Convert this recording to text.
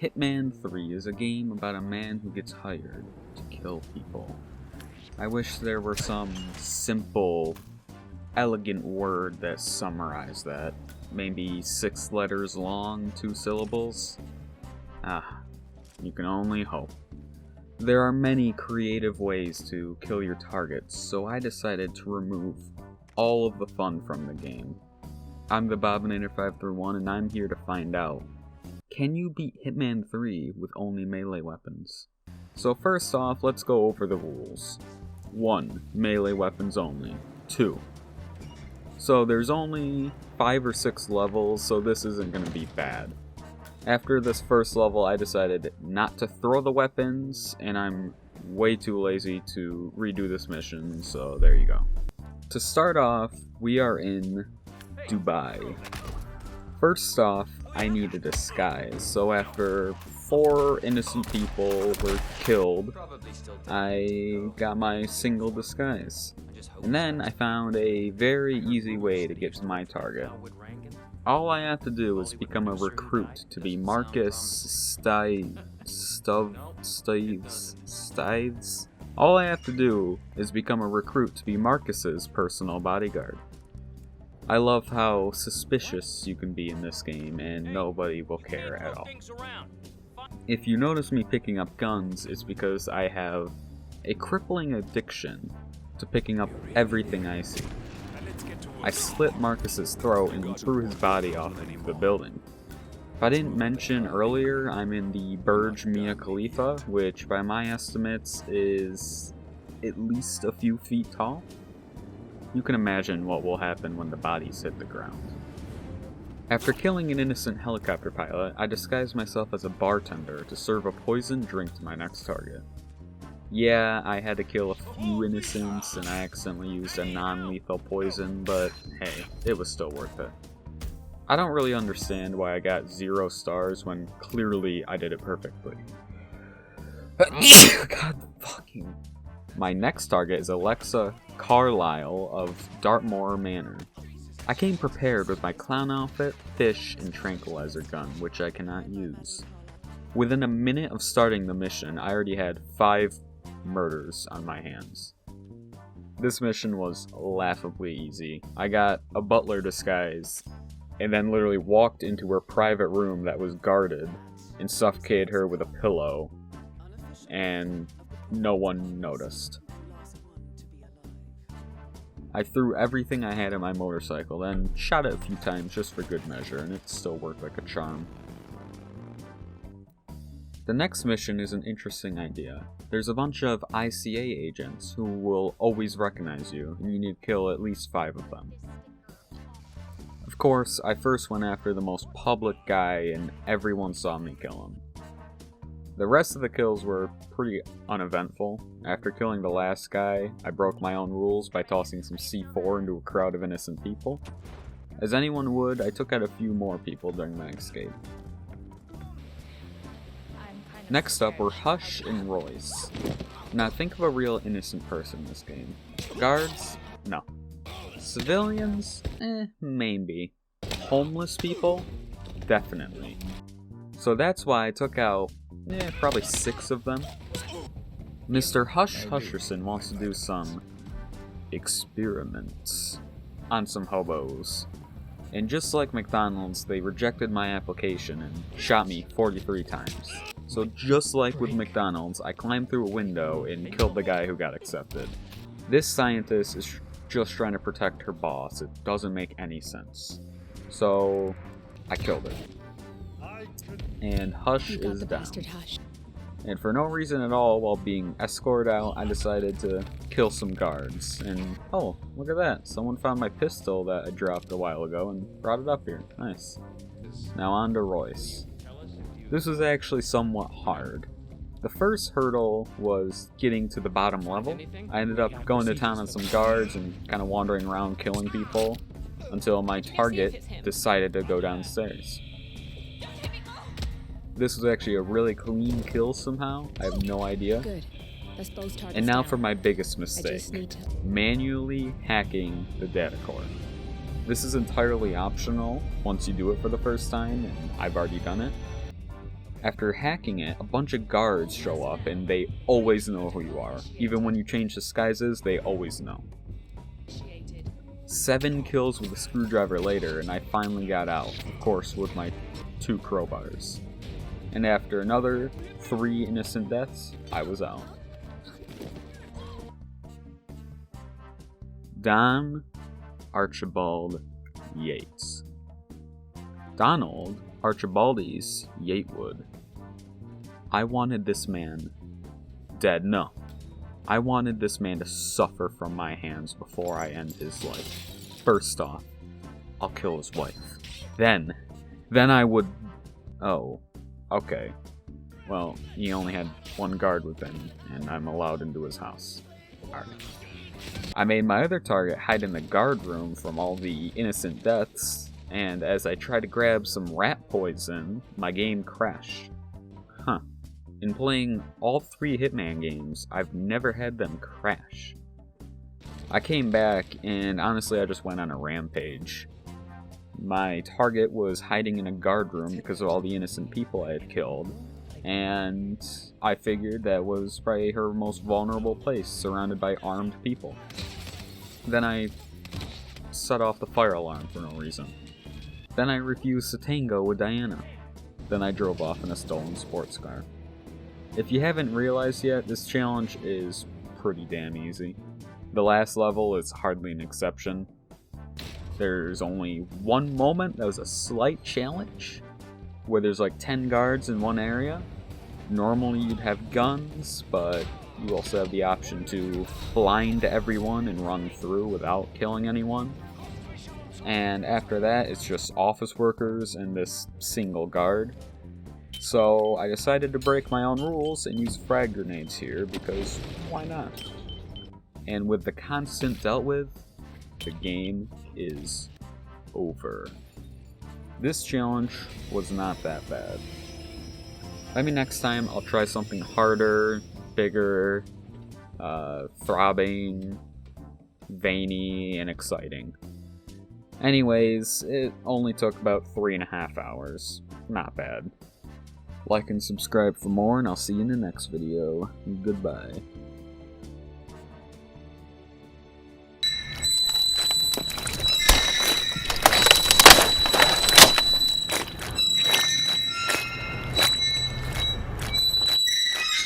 Hitman 3 is a game about a man who gets hired to kill people. I wish there were some simple, elegant word that summarized that. Maybe 6 letters long, 2 syllables? You can only hope. There are many creative ways to kill your targets, so I decided to remove all of the fun from the game. I'm the Bobinator531 and I'm here to find out. Can you beat Hitman 3 with only melee weapons? So first off, let's go over the rules. 1. Melee weapons only. 2. So there's only 5 or 6 levels, so this isn't going to be bad. After this first level, I decided not to throw the weapons, and I'm way too lazy to redo this mission, so there you go. To start off, we are in Dubai. First off, I need a disguise, so after 4 innocent people were killed, I got my single disguise. And then I found a very easy way to get to my target. All I have to do is become a recruit to be Marcus Stives. All I have to do is become a recruit to be Marcus's personal bodyguard. I love how suspicious you can be in this game, and nobody will care at all. If you notice me picking up guns, it's because I have a crippling addiction to picking up everything I see. I slit Marcus's throat and threw his body off the building. If I didn't mention earlier, I'm in the Burj Mia Khalifa, which by my estimates is at least a few feet tall. You can imagine what will happen when the bodies hit the ground. After killing an innocent helicopter pilot, I disguised myself as a bartender to serve a poisoned drink to my next target. Yeah, I had to kill a few innocents and I accidentally used a non-lethal poison, but hey, it was still worth it. I don't really understand why I got 0 stars when clearly I did it perfectly. God fucking... My next target is Alexa Carlisle of Dartmoor Manor. I came prepared with my clown outfit, fish, and tranquilizer gun, which I cannot use. Within a minute of starting the mission, I already had 5 murders on my hands. This mission was laughably easy. I got a butler disguise, and then literally walked into her private room that was guarded, and suffocated her with a pillow, and no one noticed. I threw everything I had in my motorcycle, then shot it a few times just for good measure, and it still worked like a charm. The next mission is an interesting idea. There's a bunch of ICA agents who will always recognize you, and you need to kill at least 5 of them. Of course, I first went after the most public guy, and everyone saw me kill him. The rest of the kills were pretty uneventful. After killing the last guy, I broke my own rules by tossing some C4 into a crowd of innocent people. As anyone would, I took out a few more people during my escape. Next up were Hush and Royce. Now think of a real innocent person in this game. Guards? No. Civilians? Maybe. Homeless people? Definitely. So that's why I took out probably 6 of them. Mr. Hush Husherson wants to do some experiments on some hobos. And just like McDonald's, they rejected my application and shot me 43 times. So just like with McDonald's, I climbed through a window and killed the guy who got accepted. This scientist is just trying to protect her boss. It doesn't make any sense. So I killed her. And Hush is down. And for no reason at all, while being escorted out, I decided to kill some guards. And oh, look at that. Someone found my pistol that I dropped a while ago and brought it up here. Nice. Now on to Royce. This was actually somewhat hard. The first hurdle was getting to the bottom level. I ended up going to town on some guards and kind of wandering around killing people until my target decided to go downstairs. This was actually a really clean kill somehow. I have no idea. And now for my biggest mistake. Manually hacking the data core. This is entirely optional once you do it for the first time, and I've already done it. After hacking it, a bunch of guards show up and they always know who you are. Even when you change disguises, they always know. 7 kills with a screwdriver later, and I finally got out, of course with my 2 crowbars. And after another 3 innocent deaths, I was out. Don Archibald Yates. Donald Archibaldes Yatewood. I wanted this man dead. No. I wanted this man to suffer from my hands before I end his life. First off, I'll kill his wife. Then I would... Oh, okay. Well, he only had 1 guard with him, and I'm allowed into his house. Alright. I made my other target hide in the guard room from all the innocent deaths, and as I tried to grab some rat poison, my game crashed. Huh. In playing all 3 Hitman games, I've never had them crash. I came back, and honestly I just went on a rampage. My target was hiding in a guard room because of all the innocent people I had killed, and I figured that was probably her most vulnerable place, surrounded by armed people. Then I set off the fire alarm for no reason. Then I refused to tango with Diana. Then I drove off in a stolen sports car. If you haven't realized yet, this challenge is pretty damn easy. The last level is hardly an exception. There's only one moment that was a slight challenge, where there's like 10 guards in one area. Normally you'd have guns, but you also have the option to blind everyone and run through without killing anyone. And after that, it's just office workers and this single guard. So I decided to break my own rules and use frag grenades here, because why not? And with the constant dealt with, the game is over. This challenge was not that bad. Maybe next time I'll try something harder, bigger, throbbing, veiny, and exciting. Anyways, it only took about 3.5 hours. Not bad. Like and subscribe for more, and I'll see you in the next video. Goodbye.